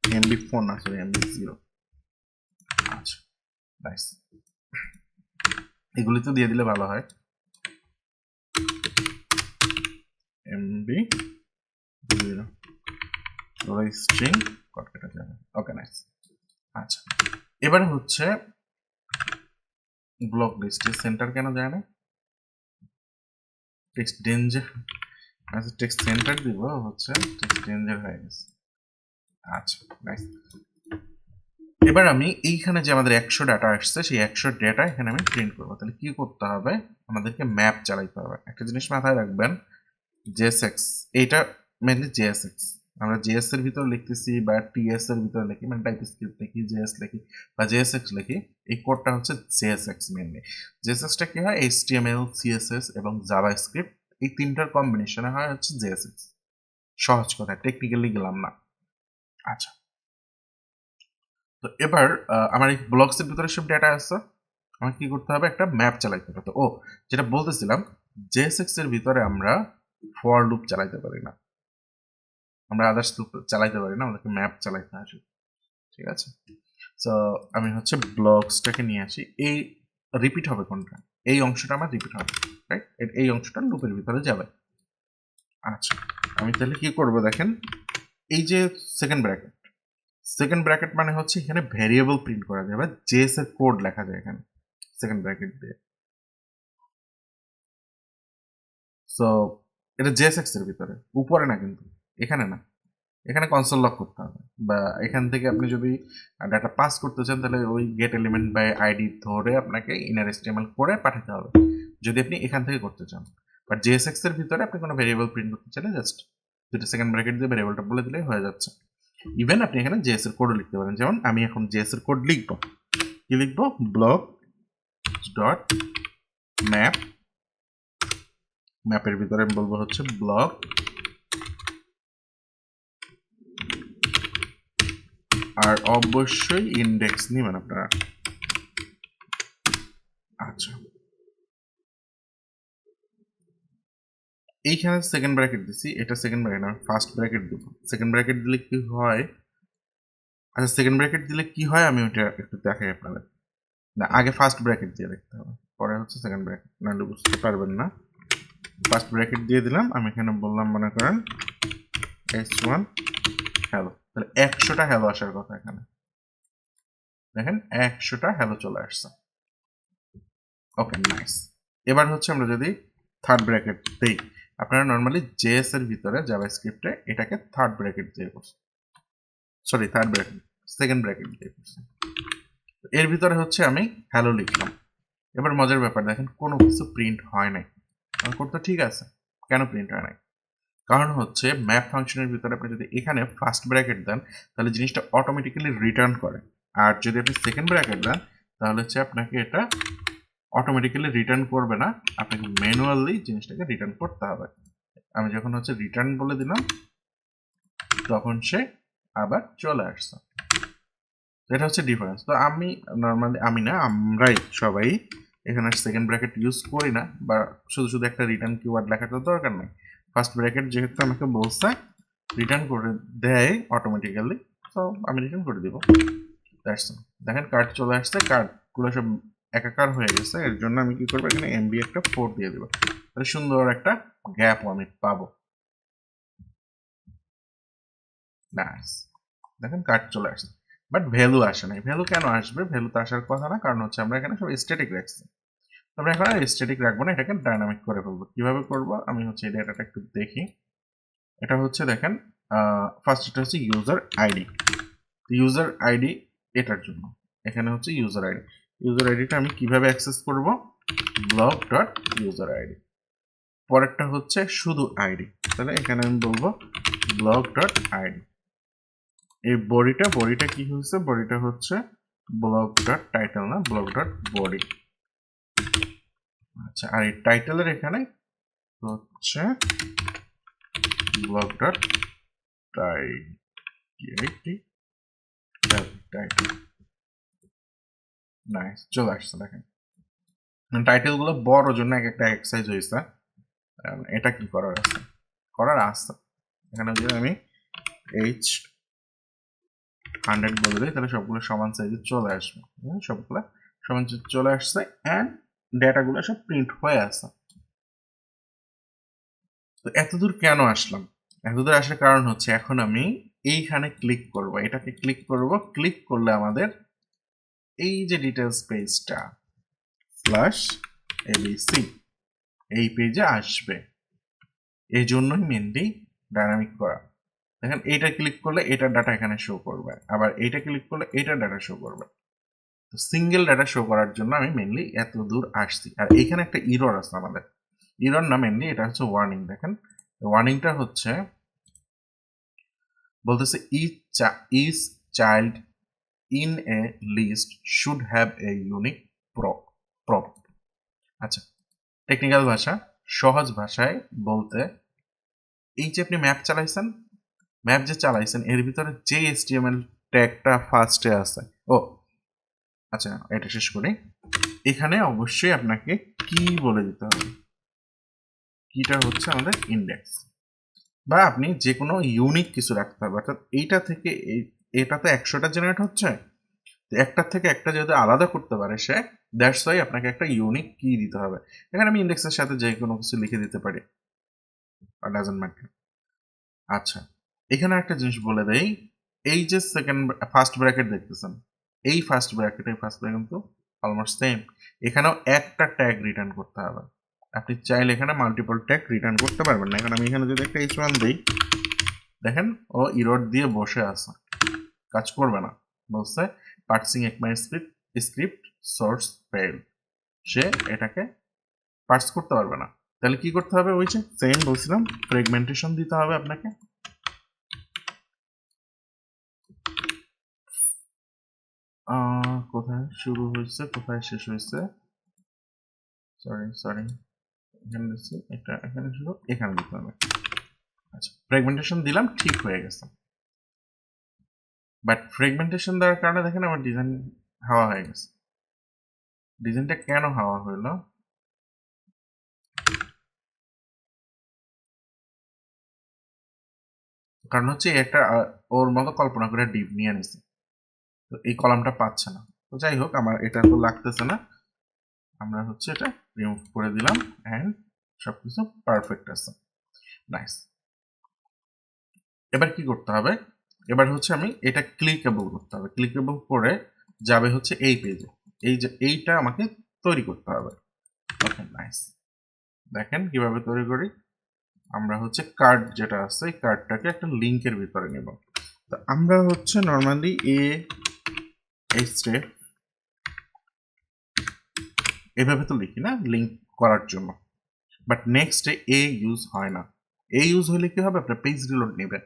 MB4 না, সরি MB0। আচ্ছা, নাইস। এগুলি তো দিয়ে দিলে ভালো হয়, এমবি স্ট্রিং কট কেটে যাবে। Okay nice. আচ্ছা এবার হচ্ছে ব্লক লিস্টে সেন্টার কেন যায় না, টেক্সট ডেঞ্জার, আচ্ছা টেক্সট সেন্টার দিব হচ্ছে টেক্সট ডেঞ্জার হয়ে গেছে। আচ্ছা নাইস। এবার আমি এইখানে যে আমাদের 100 ডাটা আসছে সেই 100 ডেটা এখানে আমি প্রিন্ট করবো। তাহলে কি করতে হবে, আমাদেরকে ম্যাপ চালাইতে হবে। একটা জিনিস মাথায় রাখবেন, জেএসএক্স এইটা মেনলি জেএসএক্স, আমরা জেএস এর ভিতরে লিখতেছি বা টিএস এর ভিতরে লিখি, মানে টাইপস্ক্রিপ্ট লিখি, জেএস লিখি বা জেএসএক্স লিখি, এই কোডটা হচ্ছে জেএসএক্স মেনলি। জেএসএক্সটা কি হয়, এইচটিএমএল, সিএসএস এবং জাভাস্ক্রিপ্ট এই তিনটার কম্বিনেশনে হয় হচ্ছে জেএসএক্স। সহজ কথা, টেকনিক্যালি গেলাম না। আচ্ছা তো এবার আমার এই ব্লকসের ভিতরে সব ডেটা আছে, আমার কি করতে হবে, একটা ম্যাপ চালাইতে হবে। তো যেটা বলতেছিলাম, জেএসএক্স এর ভিতরে আমরা ফর লুপ চালাইতে পারি না, আমরা আদার্স লুপ চালাইতে পারি না, আমাদেরকে ম্যাপ চালাইতে আসে। ঠিক আছে, তো আমি হচ্ছে ব্লকসটাকে নিয়ে আসি, এই রিপিট হবে কোনটা, এই অংশটা আমার রিপিট হবে, রাইট, এই অংশটা লুপের ভিতরে যাবে। আচ্ছা আমি তাহলে কি করব দেখেন, এই যে সেকেন্ড ব্র্যাকেট মানে হচ্ছে এখানে ভ্যারিয়েবল প্রিন্ট করা যাবে, জেএস এর কোড লেখা যায় এখানে সেকেন্ড ব্র্যাকেট দিয়ে। সো এটা জেএসএক্স এর ভিতরে, উপরে না কিন্তু, এখানে না, এখানে কনসোল লক করতে হবে, বা এখান থেকে আপনি যদি ডাটা পাস করতে চান তাহলে ওই গেট এলিমেন্ট বাই আইডি ধরে আপনাকে ইনার এসটিএমএল করে পাঠাতে হবে যদি আপনি এখান থেকে করতে চান। বাট জেএসএক্স এর ভিতরে আপনি কোনো ভেরিয়েবল প্রিন্ট করতে চাইলে জাস্ট দুটো সেকেন্ড ব্র্যাকেট দিয়ে ভেরিয়েবলটা বলে দিলেই হয়ে যাচ্ছে। ইভেন আপনি এখানে জেএস এর কোডও লিখতে পারেন, যেমন আমি এখন জেএস এর কোড লিখবো, কি লিখবো, ব্লক ডট ম্যাপ, ম্যাপের ভিতরে আমি বলবো হচ্ছে ব্লক আর অবশ্যই ইন্ডেক্স নেবেন আপনারা। আচ্ছা এইখানে সেকেন্ড ব্র্যাকেট দিছি, এটা সেকেন্ড ব্র্যাকেট না, ফার্স্ট ব্র্যাকেট দিব। সেকেন্ড ব্র্যাকেট দিলে কি হয়, আচ্ছা সেকেন্ড ব্র্যাকেট দিলে কি হয় আমি ওটা একটু দেখাই আপনাদের। না আগে ফার্স্ট ব্র্যাকেট দিয়ে দেখতে হবে, পরে হচ্ছে সেকেন্ড ব্র্যাকেট, নাহলে বুঝতে পারবেন না। ফার্স্ট ব্র্যাকেট দিয়ে দিলাম, আমি এখানে বললাম মনে করেন h1 হ্যালো, তাহলে 100টা হ্যালো আসার কথা এখানে, দেখেন 100টা হ্যালো চলে আসছে। Okay nice. এবার হচ্ছে আমরা যদি থার্ড ব্র্যাকেট দেই, আপনারা নর্মালি জেএস এর ভিতরে জাভাস্ক্রিপ্টে এটাকে থার্ড ব্র্যাকেট দিয়ে করছে, sorry third bracket, second bracket দিয়ে করছে। এর ভিতরে হচ্ছে আমি হ্যালো লিখলাম। এবার মজার ব্যাপার দেখেন, কোনো কিছু প্রিন্ট হয় নাই, আমার কোড তো ঠিক আছে, কেন প্রিন্ট হয় নাই, কারণ হচ্ছে ম্যাপ ফাংশনের ভিতরে আপনি যদি এখানে ফার্স্ট ব্র্যাকেট দেন তাহলে জিনিসটা অটোমেটিক্যালি রিটার্ন করে, আর যদি আপনি সেকেন্ড ব্র্যাকেট দেন তাহলে হচ্ছে আপনাকে এটা অটোমেটিক্যালি রিটার্ন করবে না, আপনাকে ম্যানুয়ালি জিনিসটাকে রিটার্ন করতে হবে। আমি যখন হচ্ছে রিটার্ন বলে দিলাম তখন সে আবার চলে আসছে, এটা হচ্ছে ডিফারেন্স। তো আমি নর্মালি, আমি না আমরাই সবাই এখানে সেকেন্ড ব্র্যাকেট ইউজ করি না, বা শুধু শুধু একটা রিটার্ন কিওয়ার্ড লেখাটা দরকার নেই, ফার্স্ট ব্র্যাকেট যেহেতু আমাকে বলছে রিটার্ন করে দেয় অটোমেটিক্যালি, তো আমি রিটার্ন করে দিব। দেখেন কার্ড চলে আসছে, কার্ডগুলো সব একাকার হয়ে গেছে, এর জন্য আমি কি করবো, এখানে এমবি একটা 4 দিয়ে দেবো, তাহলে সুন্দর একটা গ্যাপও আমি পাবো। নাইস, দেখেন কার্ড চলে আসছে, বাট ভ্যালু আসে নাই। ভ্যালু কেন আসবে, ভ্যালু তো আসার কথা না, কারণ হচ্ছে আমরা এখানে সব স্ট্যাটিক রাখছি। আমরা এখন আর স্ট্যাটিক রাখবো না, এটাকে ডাইনামিক করে ফেলবো। কিভাবে করব, আমি হচ্ছে এই ডেটাটা একটু দেখি। এটা হচ্ছে দেখেন, ফার্স্ট এটা হচ্ছে ইউজার আইডি, ইউজার আইডি এটার জন্য এখানে হচ্ছে ইউজার আইডি, ইউজার আইডিটা আমি কিভাবে অ্যাক্সেস করব, ব্লক ডট ইউজার আইডি। পরেরটা হচ্ছে শুধু আইডি, তাহলে এখানে আমি বলবো ব্লক ডট আইডি। এই বডিটা কি হচ্ছে, বডিটা হচ্ছে ব্লক ডট টাইটেল, না ব্লক ডট বডি। আচ্ছা আর এই টাইটেলের এখানে হচ্ছে ব্লক ডট টাইটেল। নাইস, চলে আসছে দেখেন, টাইটেল গুলো বড় জন্য এক একটা এক্সারসাইজ হয়েছে। এটা কি করার আছে, এখানে যদি আমি H100 বলে দিই তাহলে সবগুলো সমান সাইজে চলে আসবে, সবগুলো সমান সাইজে চলে আসছে। অ্যান্ড ডেটাগুলো সব প্রিন্ট হয়ে আছে। তো এতদূর কেন আসলাম? এতদূর আসার কারণ হচ্ছে এখন আমি এইখানে ক্লিক করব, এটাকে ক্লিক করব, ক্লিক করলে আমাদের এই যে ডিটেলস পেজটা স্ল্যাশ এবিসি এই পেজে আসবে। এই জন্যই মেনলি ডাইনামিক করা। দেখেন এইটা ক্লিক করলে এটার ডাটা এখানে শো করবে, আবার এইটা ক্লিক করলে এটার ডাটা শো করবে। তো সিঙ্গেল ডাটা শো করার জন্য আমি মেনলি এত দূর আসছি। আর এখানে একটা ইরর আছে আমাদের, ইরর না মেনলি এটা হচ্ছে ওয়ার্নিং। দেখেন ওয়ার্নিংটা হচ্ছে বলতেছে each child in a list should have a unique prop. আচ্ছা, টেকনিক্যাল ভাষা, সহজ ভাষায় বলতে এই যে আপনি ম্যাপ চালাইছেন, ম্যাপ যে চালাইছেন এর ভিতরে যে HTML ট্যাগটা ফার্স্টে আছে, ও আচ্ছা এটা শেষ করি। এখানে অবশ্যই আপনাকে কি বলে দিতে হবে, কিটা হচ্ছে আমাদের ইন্ডেক্স, বা আপনি যে কোনো ইউনিক কিছু রাখতে হবে। অর্থাৎ এইটা থেকে এটা তো 100টা জেনারেট হচ্ছে, তো একটার থেকে একটা যদি আলাদা করতে পারে সে, দ্যাটস ওয়াই আপনাকে একটা ইউনিক কি দিতে হবে। এখানে আমি ইন্ডেক্সের সাথে যে কোনো কিছু লিখে দিতে পারি, ডাজন্ট ম্যাটার। আচ্ছা, এখানে একটা জিনিস বলে দেই, এই যে ফার্স্ট ব্র্যাকেট দেখতেছেন, এই ফার্স্ট ব্র্যাকেট কিন্তু অলমোস্ট সেম। এখানেও একটা ট্যাগ রিটার্ন করতে হবে। আপনি চাইলে এখানে মাল্টিপল ট্যাগ রিটার্ন করতে পারবেন না। এখন আমি এখানে যদি একটা h1 দিই, দেখেন ও ইরর দিয়ে বসে আছে, কাজ করবে না। বলছে পার্সিং স্ক্রিপ্ট সোর্স ফেল, সে এটাকে পার্স করতে পারবে না। তাহলে কি করতে হবে? ওই যে সেম বলছিলাম, ফ্রেগমেন্টেশন দিতে হবে আপনাকে। কোথায় শুরু হয়েছে কোথায় শেষ হয়েছে, সরি এখানে দিচ্ছি, এটা এখানে শুরু, এখানে দিতে হবে। আচ্ছা, ফ্রেগমেন্টেশন দিলাম, ঠিক হয়ে গেছে। বাট ফ্রেগমেন্টেশন দেওয়ার কারণে দেখেন আমার ডিজাইন হাওয়া হয়ে গেছে। ডিজাইনটা কেন হাওয়া হইলো? কারণ হচ্ছে এটা ওর মতো কল্পনা করে ডিপ নিয়ে নিছে, তো এই কলামটা পাচ্ছে না। তো যাই হোক, আমার এটা তো লাগতেছে না, আমরা হচ্ছে এটা রিমুভ করে দিলাম এন্ড সবকিছু পারফেক্ট আছে। নাইস। এবার কি করতে হবে? এবার হচ্ছে আমি এটা ক্লিকেবল করতে হবে। ক্লিকেবল করে যাবে হচ্ছে এই পেজে, এই যে এইটা আমাকে তৈরি করতে হবে। ওকে, নাইস। দেখেন কিভাবে তৈরি করি। আমরা হচ্ছে কার্ড যেটা আছে, এই কার্ডটাকে একটা লিংকের ভিতরে নেব। তো আমরা হচ্ছে নর্মালি এই স্টেপ এভাবে তো লিখি না লিংক করার জন্য, বাট নেক্সটে ইউজ হয় না। ইউজ হলে কি হবে? আপনার পেজ রিলোড নেবে।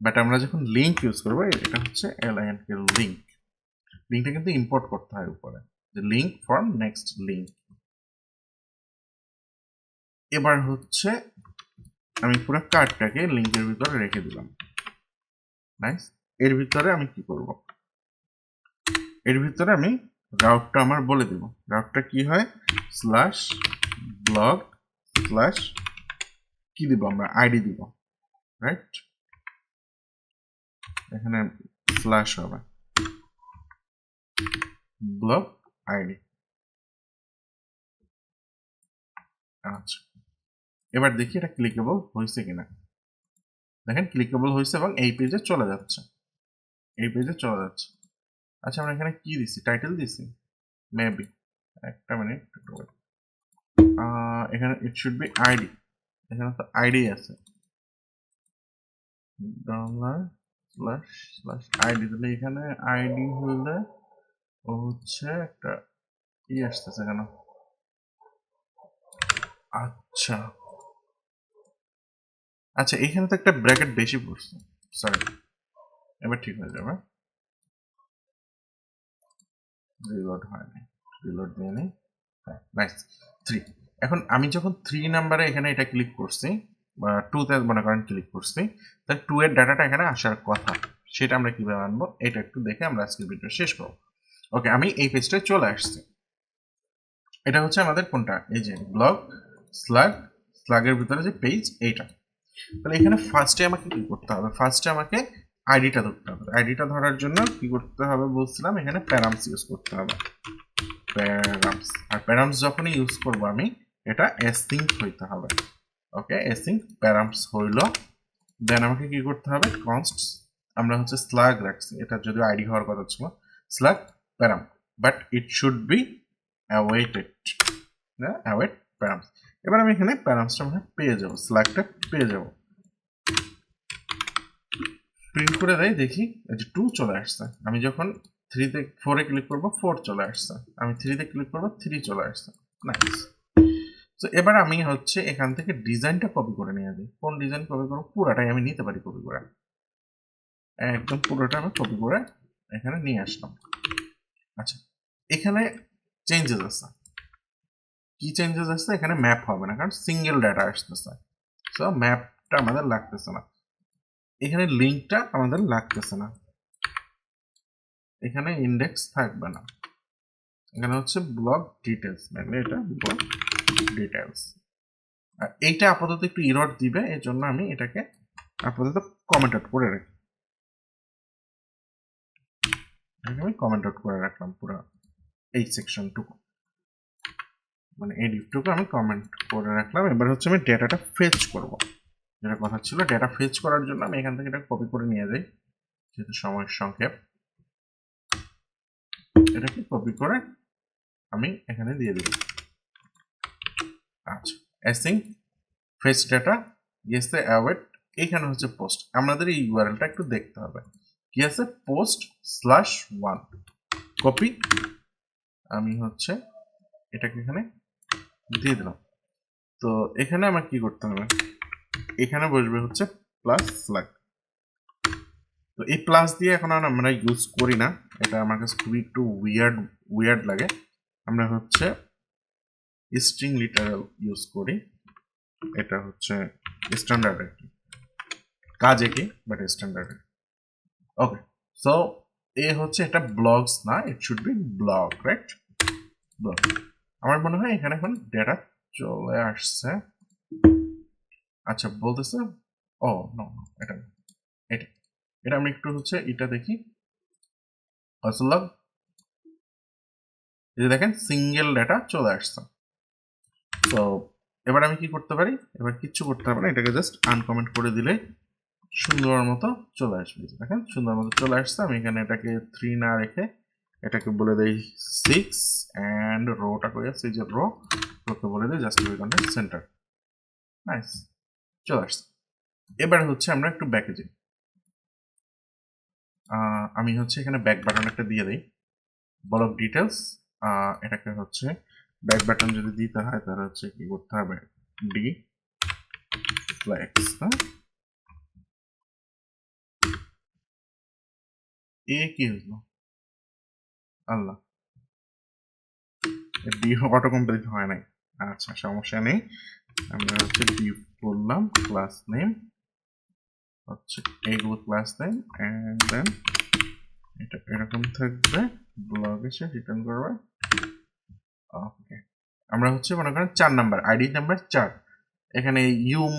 বাট আমরা যখন লিংক ইউজ করবো, এটা হচ্ছে লিংক, লিঙ্কটা কিন্তু ইম্পোর্ট করতে হয় উপরে, যে লিংক ফ্রম নেক্সট লিংক। এবার হচ্ছে আমি পুরো কার্ডটাকে লিংকের ভিতরে রেখে দিলাম। নাইস। এর ভিতরে আমি কি করব? এর ভিতরে আমি রাউটটা আমার বলে দেব। রাউটটা কি হয়? স্ল্যাশ ব্লগ স্ল্যাশ কি দিব? আমরা আইডি দিব, রাইট? এখানে স্ল্যাশ হবে ব্লগ আইডি। আচ্ছা, এবার দেখি এটা ক্লিকেবল হয়েছে কিনা। দেখেন ক্লিকেবল হয়েছে এবং এই পেজে চলে যাচ্ছে, এই পেজে চলে যাচ্ছে। আচ্ছা, আমরা এখানে কি দিছি? টাইটেল দিছি মেবি, একটা মিনিট। এখানে ইট শুড বি আইডি, এখানে তো আইডি আছে, ডলার স্ল্যাশ স্ল্যাশ আইডি। তাহলে এখানে আইডি হলে ও হচ্ছে একটা ই আসতেছে কেন? আচ্ছা আচ্ছা, এখানে তো একটা ব্র্যাকেট বেশি পড়ছে, সরি। এবার ঠিক হয়ে যাবে। রিলোড হয়নি, রিলোড দিয়ে নেই। নাইস, 3। এখন আমি যখন 3 নাম্বারে এখানে এটা ক্লিক করছি, বা 2 তে মনে করেন ক্লিক করছি, তাহলে 2 এর ডাটাটা এখানে আসার কথা। সেটা আমরা কিভাবে আনবো এটা একটু দেখে আমরা আজকের ভিডিও শেষ করব। ওকে, আমি এই পেজটায় চলে আসছি। এটা হচ্ছে আমাদের কোনটা? এই যে ব্লগ স্লাগের ভিতরে যে পেজ, এইটা। তাহলে এখানে ফার্স্টে আমাকে কি করতে হবে? ফার্স্টে আমাকে আইডিটা ধরতে হবে। আইডিটা ধরার জন্য কি করতে হবে বলছিলাম? এখানে প্যারামস ইউজ করতে হবে। প্যারামস, আর প্যারামস যখনই ইউজ করব আমি এটা অ্যাসিঙ্ক হইতে হবে। ওকে, অ্যাসিঙ্ক প্যারামস হইল, দেন আমাকে কি করতে হবে, কনস্ট আমরা হচ্ছে স্লাগ রাখছি, এটা যদিও আইডি হওয়ার কথা ছিল, slug প্যারাম, but it should be awaited, await params. এবার আমি এখানে প্যারামসটা মানে পেয়ে যাব, স্লাগটা পেয়ে যাব, প্রিন্ট করে দেয়, দেখি এই যে 2 চলে আসছে। আমি যখন 3 তে 4 এ ক্লিক করব 4 চলে আসছে, আমি 3 তে ক্লিক করব 3 চলে আসছে। নাইস। তো এবার আমি হচ্ছে এখান থেকে ডিজাইনটা কপি করে নিয়ে যাই। কোন ডিজাইন কপি করব, পুরাটাই আমি নিতে পারি কপি করে, একদম পুরোটা আমি কপি করে এখানে নিয়ে আসলাম। আচ্ছা, এখানে চেঞ্জেস আছে, কি চেঞ্জেস আছে, এখানে ম্যাপ হবে না কারণ সিঙ্গেল ডাটা আসতেছে, সো ম্যাপটা আমাদের লাগতেছে না, এখানে লিঙ্কটা আমাদের লাগতেছে না, এখানে ইন্ডেক্স থাকবে না, এখানে হচ্ছে ব্লক ডিটেলস, মানে এটা ব্লক ডিটেলস। আর এইটা আপাতত একটু এরর দিবে, এই জন্য আমি এটাকে আপাতত কমেন্ট আউট করে রাখি, আমি কমেন্ট আউট করে রাখলাম পুরো এই সেকশনটুকু, মানে এই ডিপটুকু আমি কমেন্ট করে রাখলাম। এবার হচ্ছে আমি ডেটাটা ফেচ করব, যেটা কথা ছিল, ডেটা ফেচ করার জন্য আমি এখান থেকে এটা কপি করে নিয়ে যাই, যেহেতু সময়ের সংক্ষেপ, এটাকে কপি করে আমি এখানে দিয়ে দিব। আচ্ছা, async fetch data yes await, এইখানে হচ্ছে পোস্ট, আমাদের এই ইউআরএলটা একটু দেখতে হবে, কি আছে, post/1 কপি, আমি হচ্ছে এটাকে এখানে দিয়ে দিলাম। তো এখানে আমার কি করতে হবে, এখানে বসবে হচ্ছে প্লাস স্ল্যাগ। তো এই প্লাস দিয়ে এখন আমরা ইউজ করি না, এটা আমার কাছে খুবই একটু উইয়ার্ড লাগে, আমরা হচ্ছে স্ট্রিং লিটারাল ইউজ করি, এটা হচ্ছে স্ট্যান্ডার্ড আর কি, কাজে কি বাট স্ট্যান্ডার্ড। ওকে, সো এ হচ্ছে এটা ব্লগস না, it should be blog, right, blog. আমার মনে হয় এখানে এখন ডেটা চলে আসছে। আচ্ছা, বলতেছে ও নো, এটা এটা এটা আমি একটু হচ্ছে এটা দেখি, লগ, এই যে দেখেন সিঙ্গেল ডেটা চলে আসছে। তো এবার আমি কি করতে পারি, এবার কিচ্ছু করতে হবে না, এটাকে জাস্ট আনকমেন্ট করে দিলে সুন্দর মতো চলে আসবে, দেখেন সুন্দর মতো চলে আসছে। আমি এখানে এটাকে 3 না রেখে এটাকে বলে দেই 6 অ্যান্ড রোটা করে আছে, যে রোকে বলে দেই জাস্টিফাই কন্টেন্ট সেন্টার। নাইস, চলে আসছে। এবার হচ্ছে আমরা একটু ব্যাকে যাই, আমি হচ্ছে এখানে ব্যাক বাটন একটা দিয়ে দিই, ব্লক ডিটেলস, এটাকে হচ্ছে ব্যাক বাটন যদি দিতে হয় তাহলে হচ্ছে কি করতে হবে, ডি ফ্লেক্স, এ কি হলো, আল্লাহ, ডি অটো কমপ্লিট হয় নাই, আচ্ছা সমস্যা নেই, আমরা হচ্ছে ডি বললাম, ক্লাস নেম হচ্ছে এইগুলো ক্লাস নেম, এন্ড দেন এটা এরকম থাকবে, ব্লগ এসে রিটার্ন করবে। ওকে, আমরা হচ্ছে মনে করেন 4 নাম্বার, আইডি নাম্বার 4, এখানে ইউম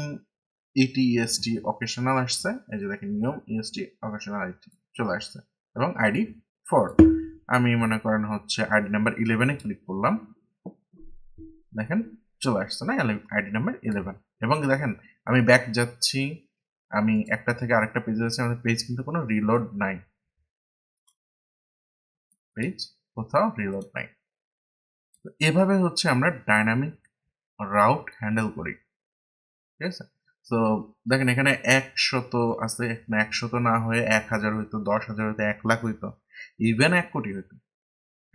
ইটিএসটি অকেশনাল আসছে, এই যে দেখেন ইউম ইএসটি অকেশনাল আইডি চলে আসছে, এবং আইডি 4, আমি মনে করেন হচ্ছে আইডি নাম্বার 11 এ ক্লিক করলাম, দেখেন চলে আসছে না আইডি নাম্বার 11, এবং দেখেন আমি ব্যাক যাচ্ছি, আমি একটা থেকে আরেকটা পেজে যাচ্ছি, আমাদের পেজ কিন্তু কোনো রিলোড নাই, পেজ কোথাও রিলোড নাই। এভাবে হচ্ছে আমরা ডাইনামিক রাউট হ্যান্ডেল করি, ঠিক আছে। তো দেখেন এখানে 100 আছে, 100 না হয়ে 1000 হইতো, 10,000 হইতো, 1 লাখ হইতো, ইভেন 1 কোটি হইতো,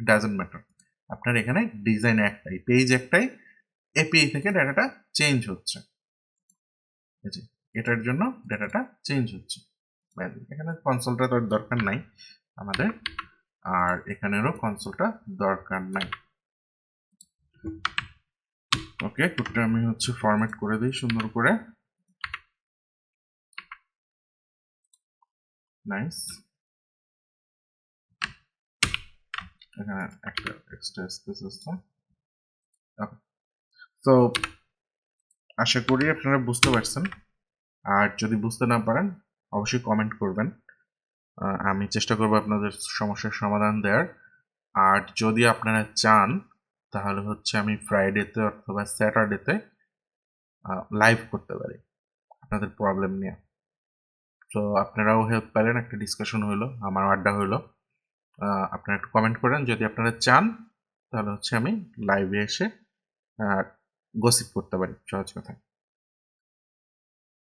ডাজন্ট ম্যাটার, আপনার এখানে ডিজাইন একটাই, পেজ একটাই, এপিআই থেকে ডাটাটা চেঞ্জ হচ্ছে, এটার জন্য ডাটাটা চেঞ্জ হচ্ছে, এখানে কনসোলটা তো দরকার নাই আমাদের, আর এখানেরও কনসোলটা দরকার নাই। ওকে, কোডটা আমি হচ্ছে ফরম্যাট করে দিই সুন্দর করে, নাইস, এখানে একটা এক্সট্রা স্পেস আছে। ওকে, তো আশা করি আপনারা বুঝতে পারছেন, আর যদি বুঝতে না পারেন অবশ্যই কমেন্ট করবেন, আমি চেষ্টা করব আপনাদের সমস্যার সমাধান দেওয়ার। আর যদি আপনারা চান তাহলে হচ্ছে আমি ফ্রাইডেতে অথবা স্যাটারডেতে লাইভ করতে পারি আপনাদের প্রবলেম নিয়ে। তো আপনারাও হেল্প পেলেন, একটা ডিসকাশন হইলো, আমার আড্ডা হইলো। আপনারা একটু কমেন্ট করেন যদি আপনারা চান, তাহলে হচ্ছে আমি লাইভে এসে গসিপ করতে পারি, সহজ কথা।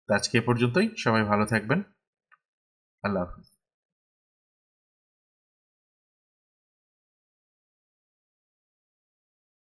তো আজকে এ পর্যন্তই, সবাই ভালো থাকবেন, আল্লাহ হাফিজ।